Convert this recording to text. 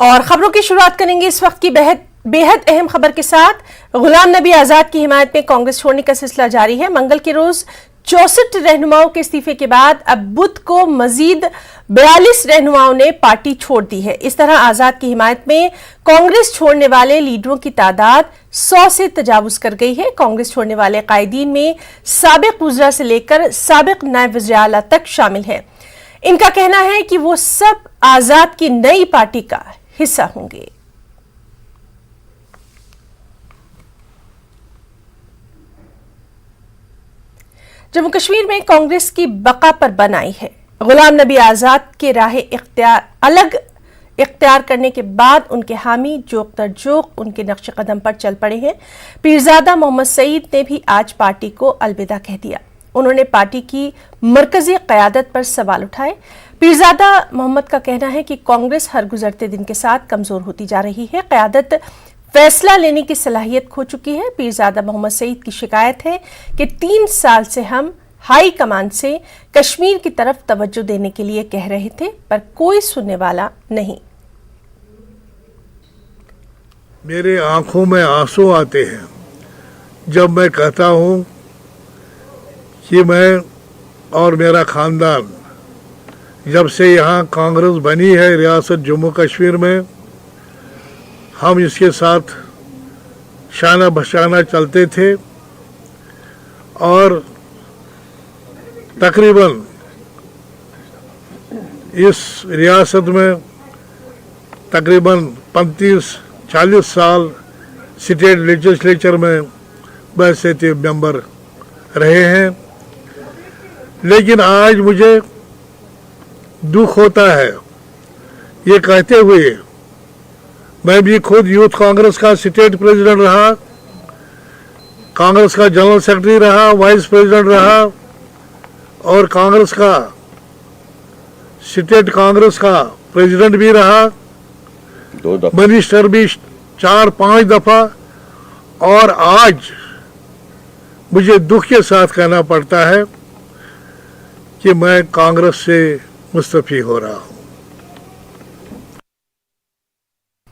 اور خبروں کی شروعات کریں گے اس وقت کی बेहद अहम खबर के साथ। गुलाम नबी आजाद की हिमायत में कांग्रेस छोड़ने का सिलसिला जारी है। मंगल के रोज 64 रहनुमाओं के इस्तीफे के बाद अब बुध को मजीद 42 रहनुमाओं ने पार्टी छोड़ दी है। इस तरह आजाद की हिमायत में कांग्रेस छोड़ने वाले लीडरों की तादाद 100 से तजावुज कर गई है। कांग्रेस छोड़ने वाले कायदीन में साबिक वज़रा से लेकर साबिक नायब वज़ीर आला तक शामिल है। इनका कहना है कि वो सब आजाद की नई पार्टी का हिस्सा होंगे। जम्मू कश्मीर में कांग्रेस की बका पर बनाई है। गुलाम नबी आजाद के राह इख्तियार करने के बाद उनके हामी जोक तर जोक उनके नक्श कदम पर चल पड़े हैं। पीरजादा मोहम्मद सईद ने भी आज पार्टी को अलविदा कह दिया। उन्होंने पार्टी की मरकजी क़यादत पर सवाल उठाए। पीरजादा मोहम्मद का कहना है कि कांग्रेस हर गुजरते दिन के साथ कमजोर होती जा रही है। क़यादत फैसला लेने की सलाहियत खो चुकी है। पीरजादा मोहम्मद सईद की शिकायत है कि 3 साल से हम हाई कमान से कश्मीर की तरफ तवज्जो देने के लिए कह रहे थे, पर कोई सुनने वाला नहीं। मेरे आंखों में आंसू आते हैं जब मैं कहता हूं कि मैं और मेरा खानदान जब से यहाँ कांग्रेस बनी है रियासत जम्मू कश्मीर में, हम इसके साथ शाना बशाना चलते थे और तकरीबन इस रियासत में तकरीबन 35-40 साल स्टेट लेजिस्लेचर में बैसियती मेंबर रहे हैं। लेकिन आज मुझे दुख होता है ये कहते हुए, मैं भी खुद यूथ कांग्रेस का स्टेट प्रेसिडेंट रहा, कांग्रेस का जनरल सेक्रेटरी रहा, वाइस प्रेसिडेंट रहा और कांग्रेस का स्टेट कांग्रेस का प्रेसिडेंट भी रहा, मिनिस्टर भी 4-5 दफा। और आज मुझे दुख के साथ कहना पड़ता है कि मैं कांग्रेस से मुस्तफी हो रहा हूँ।